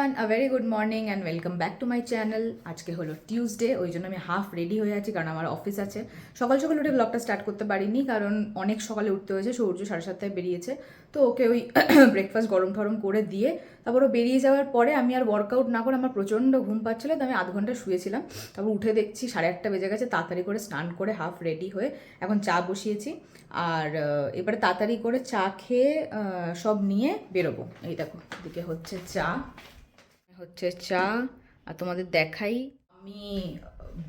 Everyone, a very good morning and welcome back to my channel. আজকে হলো Tuesday, ওই জন্য আমি হাফ রেডি হয়ে আছি কারণ আমার অফিস আছে। সকাল সকাল উঠে ব্লগটা স্টার্ট করতে পারিনি কারণ অনেক সকালে উঠতে হয়েছে। সূর্য 7:30টায় বেরিয়েছে, তো ওকে ওই ব্রেকফাস্ট গরম টরম করে দিয়ে তারপর ও বেরিয়ে যাওয়ার পরে আমি আর ওয়ার্কআউট না করে আমার প্রচণ্ড ঘুম পাচ্ছিলো, তো আমি আধ ঘন্টা শুয়েছিলাম। তারপর উঠে দেখছি 8:30 বেজে গেছে, তাড়াতাড়ি করে স্নান করে হাফ রেডি হয়ে এখন চা বসিয়েছি। আর এবারে তাড়াতাড়ি করে চা খেয়ে সব নিয়ে বেরোবো। এই দেখো এদিকে হচ্ছে চা। আর তোমাদের দেখাই আমি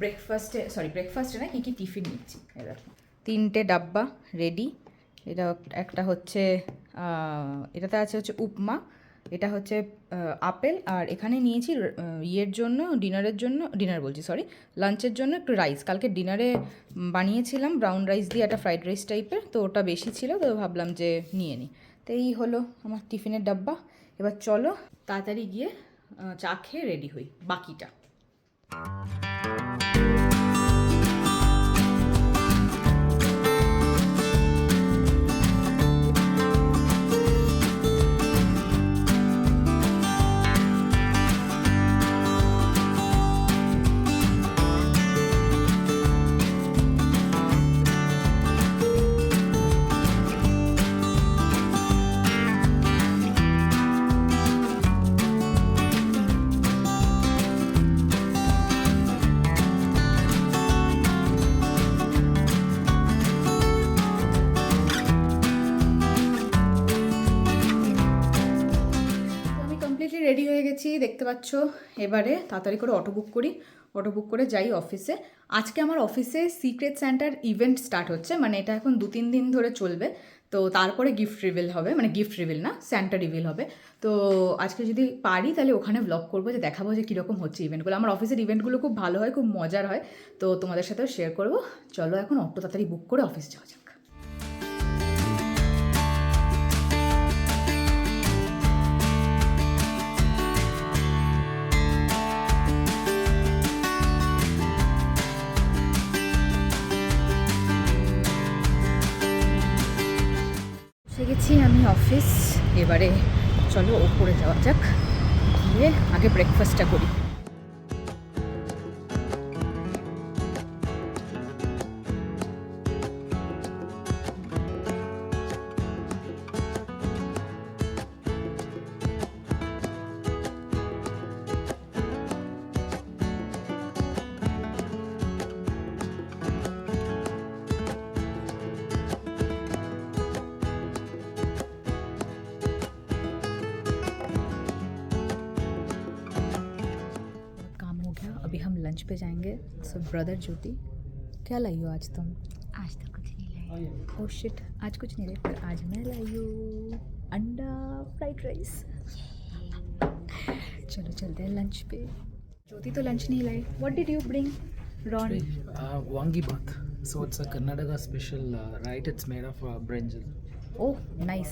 ব্রেকফাস্টে না কী কী টিফিন নিচ্ছি। এই দেখো 3টে ডাব্বা রেডি। এটা একটা হচ্ছে এটাতে আছে হচ্ছে উপমা, এটা হচ্ছে আপেল, আর এখানে নিয়েছি লাঞ্চের জন্য একটু রাইস। কালকে ডিনারে বানিয়েছিলাম ব্রাউন রাইস দিয়ে একটা ফ্রাইড রাইস টাইপের, তো ওটা বেশি ছিল, তো ভাবলাম যে নিয়ে নিই। তো এই হলো আমার টিফিনের ডাব্বা। এবার চলো তাড়াতাড়ি গিয়ে চা খেয়ে রেডি হই বাকিটা। রেডি হয়ে গেছি দেখতে পাচ্ছ। এবারে তাড়াতাড়ি করে অটো বুক করে যাই অফিসে। আজকে আমার অফিসে সিক্রেট স্যান্টার ইভেন্ট স্টার্ট হচ্ছে, মানে এটা এখন 2-3 দিন ধরে চলবে। তো তারপরে গিফট রিভিল হবে, মানে গিফট রিভিল না, স্যান্টা রিভিল হবে। তো আজকে যদি পারি তাহলে ওখানে ব্লগ করবো, যে দেখাবো যে কীরকম হচ্ছে ইভেন্টগুলো। আমার অফিসের ইভেন্টগুলো খুব ভালো হয়, খুব মজার হয়, তো তোমাদের সাথেও শেয়ার করবো। চলো এখন অটো তাড়াতাড়ি বুক করে অফিস যাওয়া যাক। গেছি আমি অফিস। এবারে চলো ওপরে যাওয়া যাক, গিয়ে আগে ব্রেকফাস্টটা করি। अभी हम लंच पे जाएंगे। सो ब्रदर ज्योति, क्या लाई हो आज तुम? आज तो कुछ नहीं लाई। ओह शिट, आज कुछ नहीं लाई, पर आज मैं लाई हूँ अंडा फ्राइड राइस। चलो चलते हैं लंच पे। ज्योति तो लंच नहीं लाई। What did you bring Ron? Wangi bath. So it's a Karnataka special, right? It's made of brinjal. Oh nice,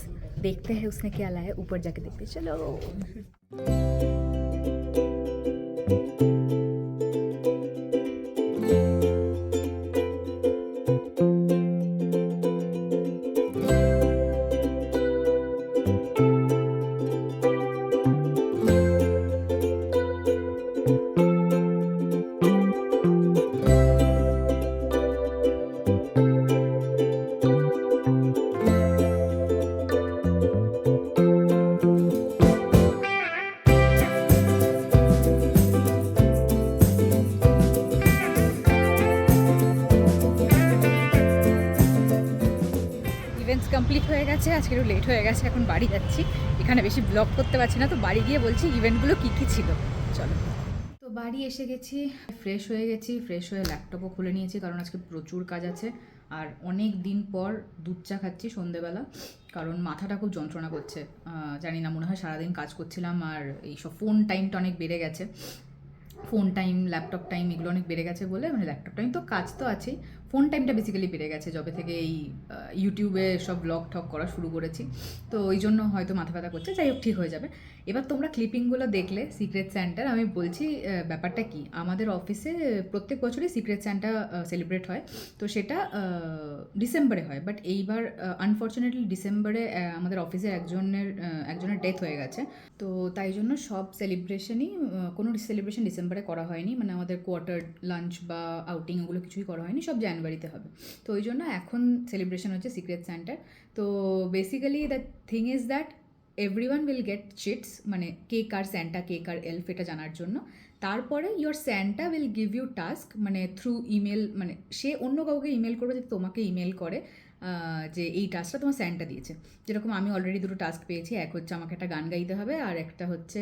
देखते हैं उसने क्या लाया, ऊपर जाके देखते हैं। चलो। ইভেন্টস কমপ্লিট হয়ে গেছে, আজকে একটু লেট হয়ে গেছে, এখন বাড়ি যাচ্ছি। এখানে বেশি ব্লগ করতে পারছি না, তো বাড়ি গিয়ে বলছি ইভেন্টগুলো কী কী ছিল। চলো। তো বাড়ি এসে গেছি, ফ্রেশ হয়ে ল্যাপটপও খুলে নিয়েছি কারণ আজকে প্রচুর কাজ আছে। আর অনেক দিন পর দুধ চা খাচ্ছি সন্ধেবেলা, কারণ মাথাটা খুব যন্ত্রণা করছে। জানি না, মনে হয় সারাদিন কাজ করছিলাম, আর এইসব ফোন টাইমটা অনেক বেড়ে গেছে। ফোন টাইম, ল্যাপটপ টাইম এগুলো অনেক বেড়ে গেছে বলে, মানে ল্যাপটপ টাইম তো কাজ তো আছেই, ফোন টাইমটা বেসিক্যালি বেড়ে গেছে যবে থেকে এই ইউটিউবে সব ব্লগ ঠক করা শুরু করেছি, তো ওই জন্য হয়তো মাথা ব্যথা করছে। যাই হোক, ঠিক হয়ে যাবে। এবার তোমরা ক্লিপিংগুলো দেখলে সিক্রেট স্যান্টার, আমি বলছি ব্যাপারটা কি। আমাদের অফিসে প্রত্যেক বছরই সিক্রেট স্যান্টা সেলিব্রেট হয়, তো সেটা ডিসেম্বরে হয়। বাট এইবার আনফর্চুনেটলি ডিসেম্বরে আমাদের অফিসে একজনের ডেথ হয়ে গেছে, তো তাই জন্য সব সেলিব্রেশনই কোনো সেলিব্রেশন ডিসেম্বরে করা হয়নি, মানে আমাদের কোয়ার্টার লাঞ্চ বা আউটিং ওগুলো কিছুই করা হয়নি, সব জানুয়ারিতে হবে। তো ওই জন্য এখন সেলিব্রেশন হচ্ছে সিক্রেট স্যান্টার। তো basically the thing is that everyone will get cheats, মানে কে কার স্যান্টা কে কার এলফ এটা জানার জন্য। তারপরে your Santa will give you task, মানে থ্রু ইমেল, মানে সে অন্য কাউকে ইমেল করবে, যে তোমাকে ইমেল করে যে এই টাস্কটা তোমার স্যান্টা দিয়েছে। যেরকম আমি অলরেডি দুটো টাস্ক পেয়েছি, এক হচ্ছে আমাকে একটা গান গাইতে হবে, আর একটা হচ্ছে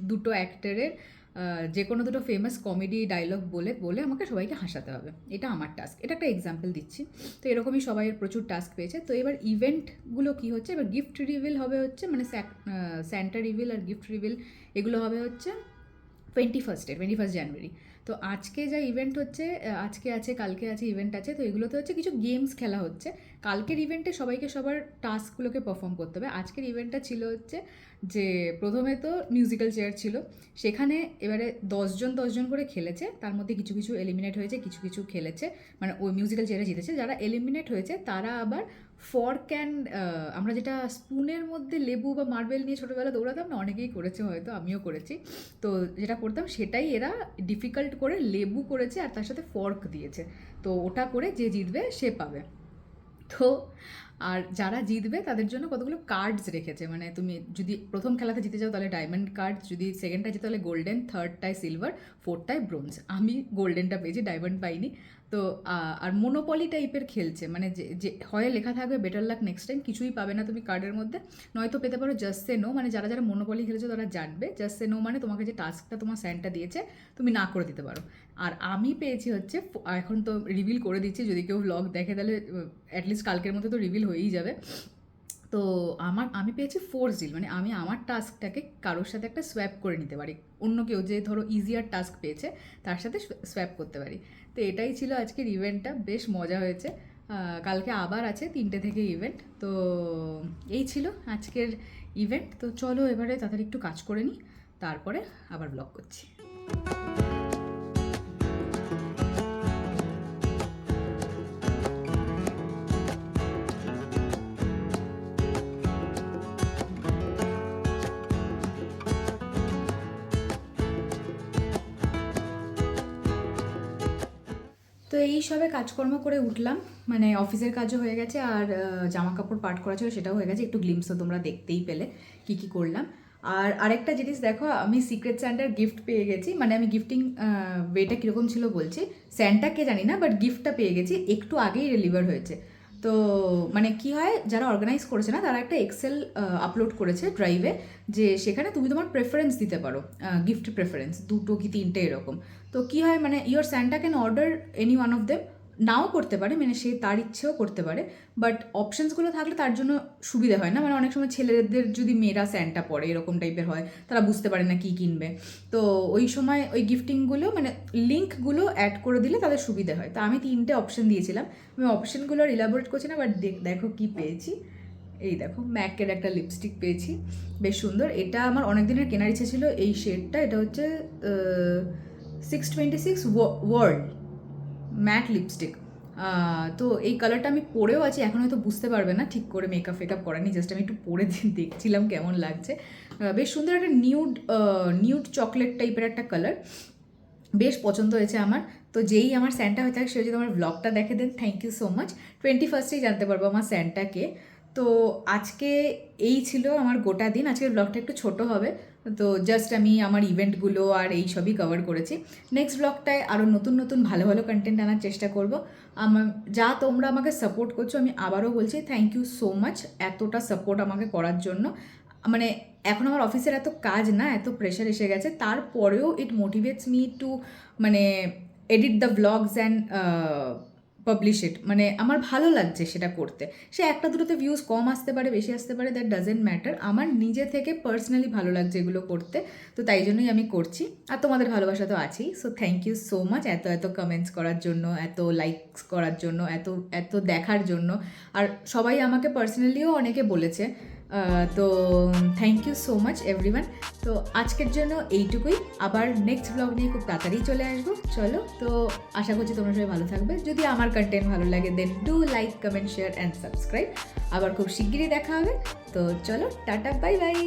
দুটো অ্যাক্টরের যে কোনো দুটো ফেমাস কমেডি ডায়লগ বলে বলে আমাকে সবাইকে হাসাতে হবে। এটা আমার টাস্ক, এটা একটা এক্সাম্পল দিচ্ছি। তো এরকমই সবাই প্রচুর টাস্ক পেয়েছে। তো এবার ইভেন্টগুলো কী হচ্ছে, এবার গিফট রিভিল হবে হচ্ছে, মানে স্যান্টা রিভিল আর গিফট রিভিল এগুলো হবে হচ্ছে 21 জানুয়ারি। তো আজকে যা ইভেন্ট হচ্ছে, আজকে আছে কালকে আছে ইভেন্ট আছে, তো এগুলোতে হচ্ছে কিছু গেমস খেলা হচ্ছে। কালকের ইভেন্টে সবাইকে সবার টাস্কগুলোকে পারফর্ম করতে হবে। আজকের ইভেন্টটা ছিল হচ্ছে যে প্রথমে তো মিউজিক্যাল চেয়ার ছিল, সেখানে এবারে 10জন করে খেলেছে, তার মধ্যে কিছু কিছু এলিমিনেট হয়েছে, কিছু কিছু খেলেছে, মানে ওই মিউজিক্যাল চেয়ারে জিতেছে। যারা এলিমিনেট হয়েছে তারা আবার ফর্ক অ্যান্ড, আমরা যেটা স্পুনের মধ্যে লেবু বা মার্বেল নিয়ে ছোটোবেলা দৌড়াতাম না, অনেকেই করেছে, হয়তো আমিও করেছি। তো যেটা করতাম সেটাই এরা ডিফিকাল্ট করে লেবু করেছে আর তার সাথে ফর্ক দিয়েছে। তো ওটা করে যে জিতবে সে পাবে। তো আর যারা জিতবে তাদের জন্য কতগুলো কার্ডস রেখেছে, মানে তুমি যদি প্রথম খেলাতে জিতে যাও তাহলে ডায়মন্ড কার্ড, যদি সেকেন্ডটায় জিতে তাহলে গোল্ডেন, থার্ডটায় সিলভার, ফোর্থটায় ব্রোঞ্জ। আমি গোল্ডেনটা পেয়েছি, ডায়মন্ড পাইনি। তো আর মোনোপলি টাইপের খেলছে, মানে যে হয় লেখা থাকবে বেটার লাক নেক্সট টাইম, কিছুই পাবে না তুমি কার্ডের মধ্যে, নয়তো পেতে পারো জাস্ট সে নো, মানে যারা যারা মোনোপলি খেলেছো তারা জানবে জাস্ট সে নো মানে তোমাকে যে টাস্কটা তোমার স্যান্টা দিয়েছে তুমি না করে দিতে পারো। আর আমি পেয়েছি হচ্ছে, এখন তো রিভিল করে দিচ্ছি, যদি কেউ ব্লগ দেখে তাহলে অ্যাটলিস্ট কালকের মধ্যে তো রিভিল হয়েই যাবে। তো আমি পেয়েছি ফোর্স ডিল, মানে আমি আমার টাস্কটাকে কারোর সাথে একটা সোয়াপ করে নিতে পারি, অন্য কেউ যে ধরো ইজিয়ার টাস্ক পেয়েছে তার সাথে সোয়াপ করতে পারি। তো এটাই ছিল আজকের ইভেন্টটা, বেশ মজা হয়েছে। কালকে আবার আছে 3টে থেকে ইভেন্ট। তো এই ছিল আজকের ইভেন্ট। তো চলো এবারে তাড়াতাড়ি একটু কাজ করে নিই, তারপরে আবার ব্লগ করছি। তো এই সবে কাজকর্ম করে উঠলাম, মানে অফিসের কাজও হয়ে গেছে, আর জামা কাপড় পাট করা ছিল সেটাও হয়ে গেছে। একটু গ্লিমসও তোমরা দেখতেই পেলে কী কী করলাম। আর আরেকটা জিনিস দেখো, আমি সিক্রেট স্যান্টার গিফট পেয়ে গেছি, মানে আমি গিফটিং ওয়েটা কীরকম ছিল বলছি। স্যান্টাকে জানি না, বাট গিফটটা পেয়ে গেছি, একটু আগেই ডেলিভার হয়েছে। তো মানে কি হয়, যারা অর্গানাইজ করেছে না তারা একটা এক্সেল আপলোড করেছে ড্রাইভে, যে সেখানে তুমি তোমার প্রেফারেন্স দিতে পারো, গিফট প্রেফারেন্স 2 কি 3টে এরকম। তো কী হয়, মানে your Santa can order any one of them, now করতে পারে, মানে সে তার ইচ্ছেও করতে পারে, বাট অপশানসগুলো থাকলে তার জন্য সুবিধা হয় না। মানে অনেক সময় ছেলেদের যদি মেয়েরা স্যান্টা পড়ে এরকম টাইপের হয়, তারা বুঝতে পারে না কী কিনবে, তো ওই সময় ওই গিফটিংগুলো মানে লিঙ্কগুলো অ্যাড করে দিলে তাদের সুবিধা হয়। তো আমি 3টে অপশান দিয়েছিলাম, আমি অপশানগুলো আর ইলাবোরেট করছি না, বাট দেখো কী পেয়েছি। এই দেখো, ম্যাকের একটা লিপস্টিক পেয়েছি, বেশ সুন্দর। এটা আমার অনেক দিনের কেনার ইচ্ছে ছিল, এই শেডটা। এটা হচ্ছে 626 ওয়ার্ল্ড ম্যাট লিপস্টিক। তো এই কালারটা আমি পরেও আছি, এখন হয়তো বুঝতে পারবে না, ঠিক করে মেকআপ করানি, জাস্ট আমি একটু পরে দেখছিলাম কেমন লাগছে। বেশ সুন্দর একটা নিউড চকলেট টাইপের একটা কালার, বেশ পছন্দ হয়েছে আমার। তো যেই আমার স্যান্টা হয়ে থাকে সে যদি আমার ব্লগটা দেখে দেন, thank you so much. 21st জানতে পারবো আমার স্যান্টাকে। তো আজকে এই ছিল আমার গোটা দিন। আজকের ব্লগটা একটু ছোট হবে, তো জাস্ট আমি আমার ইভেন্টগুলো আর এই সবই কভার করেছি। নেক্সট ব্লগটায় আরও নতুন নতুন ভালো ভালো কন্টেন্ট আনার চেষ্টা করব। যা তোমরা আমাকে সাপোর্ট করছো, আমি আবারও বলছি থ্যাংক ইউ সো মাচ এতটা সাপোর্ট আমাকে করার জন্য। মানে এখন আমার অফিসের এত কাজ না, এত প্রেশার এসে গেছে, তারপরেও ইট মোটিভেটস মি টু মানে edit the blogs and publish it, মানে আমার ভালো লাগছে সেটা করতে। সে একটা দুটোতে ভিউজ কম আসতে পারে, বেশি আসতে পারে, দ্যাট ডাজেন্ট ম্যাটার। আমার নিজে থেকে পার্সোনালি ভালো লাগছে এগুলো করতে, তো তাই জন্যই আমি করছি। আর তোমাদের ভালোবাসা তো আছেই, so thank you so much এত এত কমেন্টস করার জন্য, এত লাইকস করার জন্য, এত এত দেখার জন্য। আর সবাই আমাকে পার্সোনালিও অনেকে বলেছে, তো thank you so much everyone. তো আজকের জন্য এইটুকুই, আবার নেক্সট ব্লগ নিয়ে খুব তাড়াতাড়ি চলে আসবো। চলো, তো আশা করছি তোমরা সবাই ভালো থাকবে। যদি আমার কন্টেন্ট ভালো লাগে then do like, comment, share and subscribe. আবার খুব শিগগিরই দেখা হবে। তো চলো, টাটা, বাই বাই।